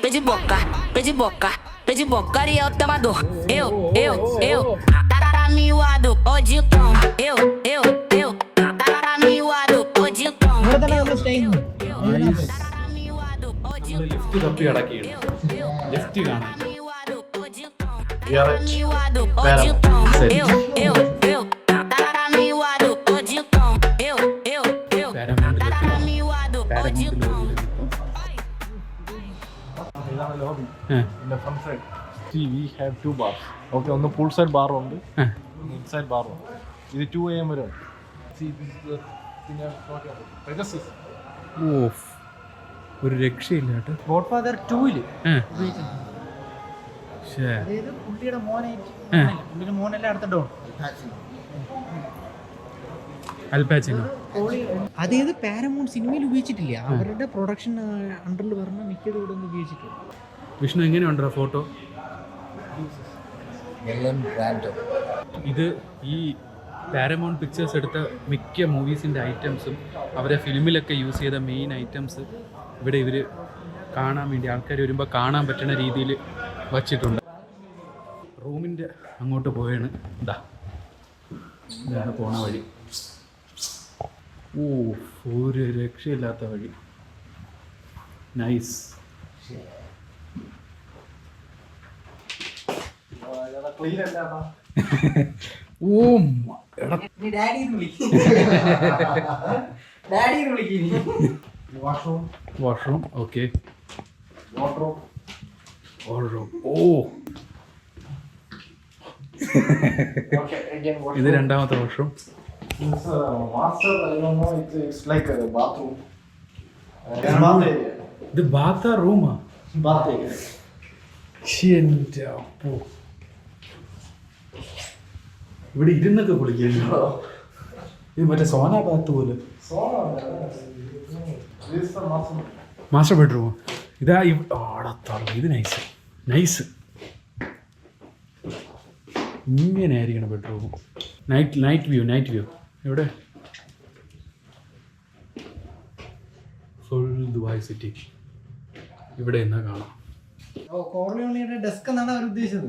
pede boca e eu tomador. Eu, tararamiuado, odicão. Eu, tararamiuado, odicão. Lift തപ്പി അടക്കിയാണ് lift കാണാൻ Tararamiuado, odicão. Eu, tararamiuado, odicão. Eu, tararamiuado, odicão. ഇതാണ് lobby. ഇതിന്റെ front side we have 2 bars. Okay, ഒന്ന് pool side ബാറും ഉണ്ട്, inside ബാറും ഉണ്ട്. ഇത് 2 AM വരെ ഉണ്ട്. ഓഫ്, ഒരു രക്ഷയില്ല കേട്ടോ. ഗോഡ് ഫാദർ 2-ല് ശേ, അതായത് പുള്ളിയുടെ മോനായിട്ട് പുള്ളിയുടെ മോനെല്ലാം അടുത്ത ഡോൺ അൽപാച്ചിനോ. അതായത് പാരമൗണ്ട് സിനിമയിൽ ഉപയോഗിച്ചിട്ടില്ല, അവരുടെ പ്രൊഡക്ഷൻ അണ്ടറിൽ പറഞ്ഞ മിക്കതും ഇവിടെ ഒന്നും ഉപയോഗിച്ചിട്ടില്ല. വിഷ്ണു എങ്ങനെയുണ്ടോ ഫോട്ടോ? ഇത് ഈ പാരമൗണ്ട് പിക്ചേഴ്സ് എടുത്ത മിക്ക മൂവീസിൻ്റെ ഐറ്റംസും അവരെ ഫിലിമിലൊക്കെ യൂസ് ചെയ്ത മെയിൻ ഐറ്റംസ് ഇവിടെ ഇവർ കാണാൻ വേണ്ടി ആൾക്കാർ വരുമ്പോൾ കാണാൻ പറ്റുന്ന രീതിയിൽ വച്ചിട്ടുണ്ട്. റൂമിൻ്റെ അങ്ങോട്ട് പോയാണ്. ഇതാണ് പോണ വഴി. ഓ, ഒരു രക്ഷയില്ലാത്ത വഴി. നൈസ്. ഓ, വാഷ്റൂം. Okay, washroom. ഓ, ഇത് രണ്ടാമത്തെ വാഷ്റൂം. ഇത് ബാത്ത് റൂമാ? എൻ്റെ അപ്പോ, ഇവിടെ ഇരുന്നൊക്കെ കുളിക്കുന്നു. ഇത് മറ്റേ സോന ബാത്ത് പോലെ. മാസ്റ്റർ ബെഡ്റൂമോ? ഇതാ ആടത്തോളം. ഇത് നൈസ്. ഇങ്ങനെ ആയിരിക്കണം ബെഡ്റൂം. Night view. എവിടെ? ഫുൾ ദുബായ് സിറ്റി ഇവിടെ എന്നാ കാണാം. കോർലിയോണിയുടെ ഡെസ്ക് എന്നാണ് അവർ ഉദ്ദേശിച്ചത്.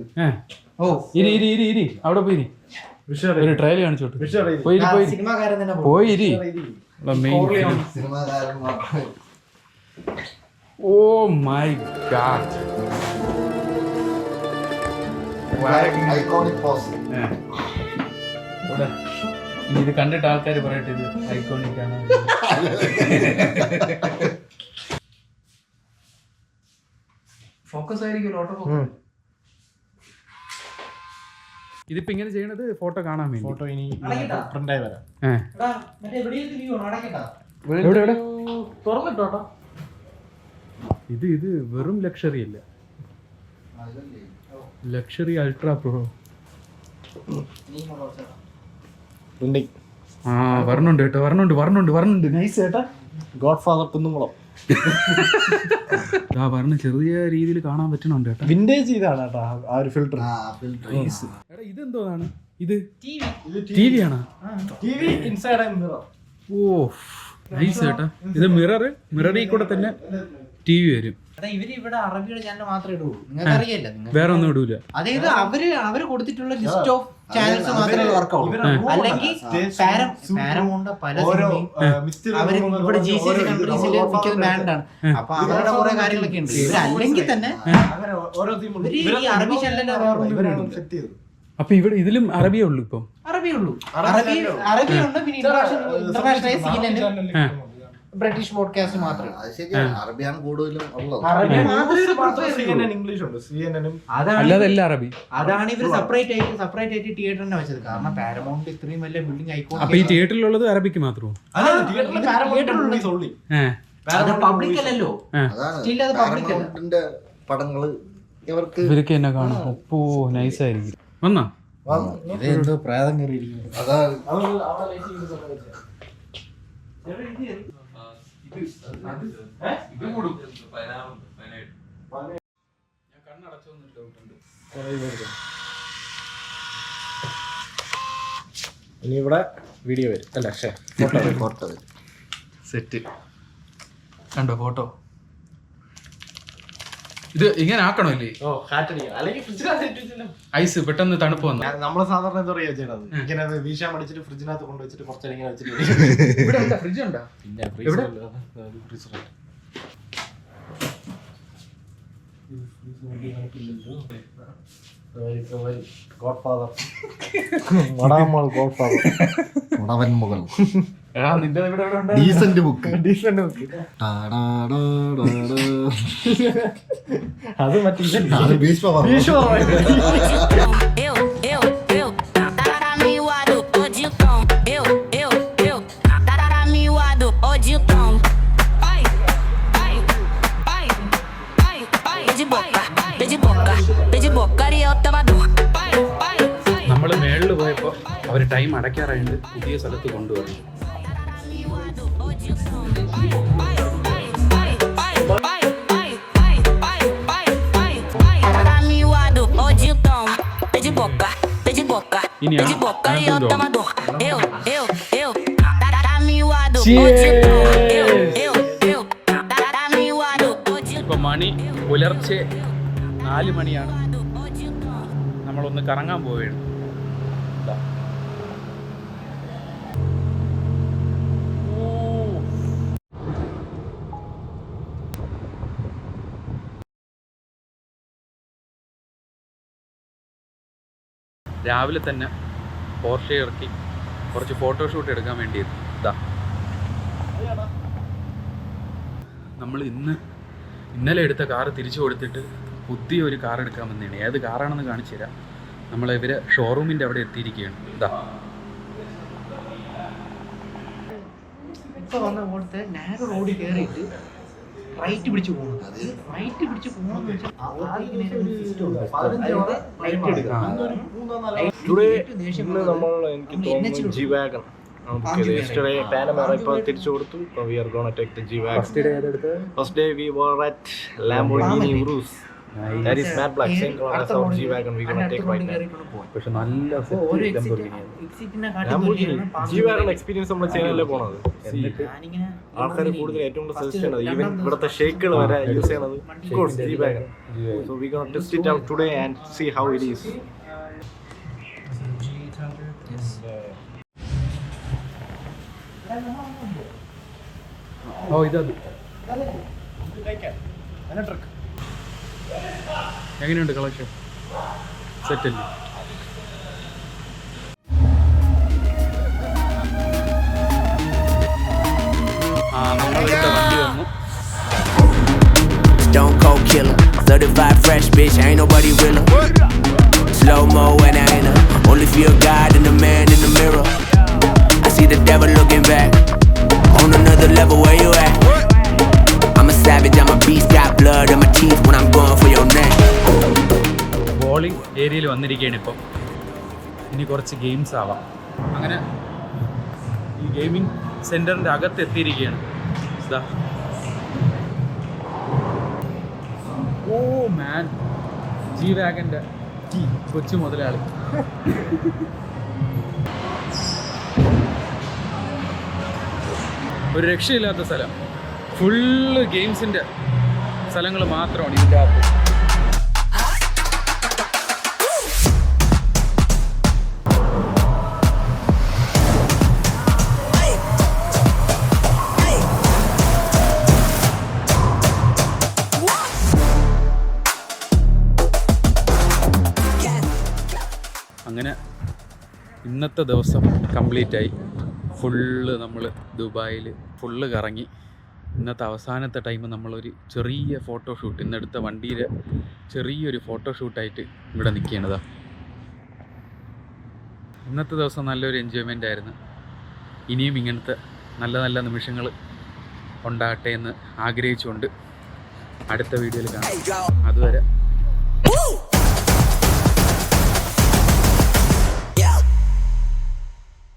ഇരി അവിടെ പോയി ഒരു ട്രയൽ കാണിച്ചോട്ടെ. സിനിമാകാരൻ തന്നെ പോയി. ഓ മൈ ഗാഡ്, ഇത് കണ്ടിട്ട് ആൾക്കാർ പറയട്ടെ ഇത് ഐക്കോണിക് ആണ്. ഫോക്കസ് ആയിരിക്കും. ഇതിപ്പോ ഇങ്ങനെ ചെയ്യണത് ഫോട്ടോ കാണാൻ വേണ്ടി. ഫോട്ടോ ഇനി പ്രിന്റായി വരാം. എവിടെ തുറന്നിട്ടോട്ടോ. ഇത് വെറും ലക്ഷറി അല്ല, ലക്ഷറി അൾട്രാ പ്രോ. പ്രിന്റിംഗ് വരണുണ്ട് കേട്ടോ, വരണുണ്ട്. നൈസ് ചേട്ടാ. ഗോഡ് ഫാദർ കുന്നുംകുളം പറഞ്ഞ ചെറിയ രീതിയിൽ കാണാൻ പറ്റണുണ്ട് കേട്ടോ. വിന്റേജ് ഇതാണ് കേട്ടോ ആ ഒരു ഫിൽറ്റർ. ഇതെന്തോന്നാണ്? ഇത് ടി വി ആണോ? ഓ നൈസ് ചേട്ടാ. ഇത് മിററിൽ കൂടെ തന്നെ ടി വി വരും. ഇവര് ഇവിടെ അറബിയുടെ ചാനൽ മാത്രമേ ഇടൂ, നിങ്ങൾക്ക് അറിയില്ല. വേറെ ഒന്നും ഇടൂല. അതായത് അവര് കൊടുത്തിട്ടുള്ള ലിസ്റ്റ് ഓഫ് ചാനൽസ് മാത്രമേ വർക്കൗട്ട്. അല്ലെങ്കിൽ പാരമൗണ്ട് പല സിനിമയും അവര് ഇവിടെ GCC കൺട്രീസിൽ മിക്കത് ബാൻഡ് ആണ്. അപ്പൊ അവരുടെ കുറെ കാര്യങ്ങളൊക്കെ ഉണ്ട്. ഇവര് അല്ലെങ്കിൽ തന്നെ ഈ അറബി ചാനലിന്റെ അപ്പൊ ഇവിടെ ഇതിലും അറബിയേ ഉള്ളൂ. ഇപ്പം അറബിയുണ്ട്. പിന്നെ ഇന്റർനാഷണൽ CNN, ബ്രിട്ടീഷ് പോഡ്കാസ്റ്റ് മാത്രമേ. അറബിയാണ് കൂടുതലും ഉള്ളത്. അല്ലാതെ എല്ലാം അറബി. അതാണ് ഇവർ സെപ്പറേറ്റ് ആയിട്ട് തിയേറ്ററിനെ വെച്ചത്. കാരണം പാരമൗണ്ട് ഇത്രയും വലിയ ബിൽഡിംഗ് ഐക്കോൺ. അപ്പൊ ഈ തിയേറ്ററിലുള്ളത് അറബിക്ക് മാത്രമോ? പബ്ലിക് അല്ലല്ലോ. സ്റ്റിൽ അത് പബ്ലിക് അല്ല. പടങ്ങള് ഇവർക്ക് എന്നെ കാണാം. ഒപ്പോ നൈസായിരിക്കും. വന്നാ ഇതെന്തോ പ്രാതം കയറിയിരിക്കുന്നു. ഇനി ഇവിടെ വീഡിയോ വരും അല്ല, ഫോട്ടോ വരും. സെറ്റ് കണ്ടോ ഫോട്ടോ? ഇത് ഇങ്ങനെ ആക്കണമല്ലേ? ഓ കാറ്റടിക്കാം, അല്ലെങ്കിൽ ഫ്രിഡ്ജിനകത്ത് ഐസ് പെട്ടെന്ന് തണുപ്പ് വന്നു. നമ്മള് സാധാരണ എന്താ പറയാ ചെയ്യണത്, ഇങ്ങനെ വീശാൻ അടിച്ചിട്ട് ഫ്രിഡ്ജിനകത്ത് കൊണ്ടുവച്ചിട്ട് കുറച്ചേരം ഇങ്ങനെ വെച്ചിട്ട് ഇവിടെ ഫ്രിഡ്ജ് ഉണ്ടോ? പിന്നെ ഡീസന്റ് ബുക്ക് അത് മറ്റേ Eu, tararamiuado, odicão. Eu, tararamiuado, odicão. Ai, ai, ai, ai, ai. De boca, e eu tava dor. Ai, ai, ai. നമ്മൾ മേളിൽ പോയപ്പോൾ അവർ ടൈം അടയ്ക്കാറായിട്ട് പുതിയ സ്ഥലത്ത് കൊണ്ടുവന്നു. ഇനി ഇപ്പൊ മണി പുലർച്ചെ 4 മണിയാണ്. നമ്മളൊന്ന് കറങ്ങാൻ പോവുകയാണ്. രാവിലെ തന്നെ പോർഷെ ഇറക്കി കുറച്ച് ഫോട്ടോഷൂട്ട് എടുക്കാൻ വേണ്ടിയിരുന്നു. ഇതാ നമ്മൾ ഇന്നലെ എടുത്ത കാറ് തിരിച്ചു കൊടുത്തിട്ട് പുതിയൊരു കാർ എടുക്കാൻ വന്നതാണ്. ഏത് കാറാണെന്ന് കാണിച്ചു തരാം. ഇവരെ ഷോറൂമിൻ്റെ അവിടെ എത്തിയിരിക്കുകയാണ്. ഇതാ ഇപ്പൊ വന്ന പോലത്തെ നാരോ റോഡ് കയറിയിട്ട് റൈറ്റ് പിടിച്ച് പോകുന്നത്. റൈറ്റ് പിടിച്ച് പോകണമെന്ന് വെച്ചാൽ എനിക്ക് G-Wagon yesterday Panamera ഇപ്പോൾ തിരിച്ചു കൊടുത്തു. We are gonna take the G-Wagon. First day we were at Lamborghini Urus. That is matte black, same color as our G-Wagon we gonna take right now. പക്ഷെ നല്ല G-Wagon experience നമ്മൾ ചെയ്യാനല്ലേ പോണത്. ആൾക്കാർ കൂടുതൽ ഏറ്റവും കൂടുതൽ സജസ്റ്റ് ചെയ്യണത് ഈവൻ ഇവിടുത്തെ ഷേക്കുകൾ വരെ യൂസ് ചെയ്യണത് G-Wagon. So we gonna test it out today and see how it is. ഓ ഇതത് എങ്ങനെയുണ്ട് കളക്ഷൻ? സെറ്റല്ലേ? നമ്മളെടുത്ത വണ്ടി വന്നു. Stone cold killer, 35 fresh bitch, ain't nobody realer. Slow mo and I ain't only feel God and the man in the mirror. I see the devil looking back on another level. Where you at? I'm a savage, I'm a beast, got blood in my teeth when I'm going for your neck. Bowling ഏരിയയിൽ വന്നിരിക്കുകയാണ് ഇപ്പോൾ. ഇനി കുറച്ച് games ആവാം. അങ്ങനെ ഈ gaming സെൻറ്ററിൻ്റെ അകത്ത് എത്തിയിരിക്കുകയാണ്. ഇതാ ഓ മാൻ, G-Wagonൻ്റെ കൊച്ചു മുതലാളി. ഒരു രക്ഷയില്ലാത്ത സ്ഥലം. ഫുള്ള് ഗെയിംസിൻ്റെ സ്ഥലങ്ങൾ മാത്രമാണ് ഇതിൻ്റെ അകത്ത്. അങ്ങനെ ഇന്നത്തെ ദിവസം കംപ്ലീറ്റായി. ഫുള്ള് നമ്മൾ ദുബായിൽ ഫുള്ള് കറങ്ങി. ഇന്നത്തെ അവസാനത്തെ ടൈം നമ്മളൊരു ചെറിയ ഫോട്ടോഷൂട്ട്, ഇന്നെടുത്ത വണ്ടിയിൽ ചെറിയൊരു ഫോട്ടോഷൂട്ടായിട്ട് ഇവിടെ നിൽക്കുകയാണതാ. ഇന്നത്തെ ദിവസം നല്ലൊരു എൻജോയ്മെൻ്റ് ആയിരുന്നു. ഇനിയും ഇങ്ങനത്തെ നല്ല നല്ല നിമിഷങ്ങൾ ഉണ്ടാകട്ടെ എന്ന് ആഗ്രഹിച്ചുകൊണ്ട് അടുത്ത വീഡിയോയിൽ കാണാം. അതുവരെ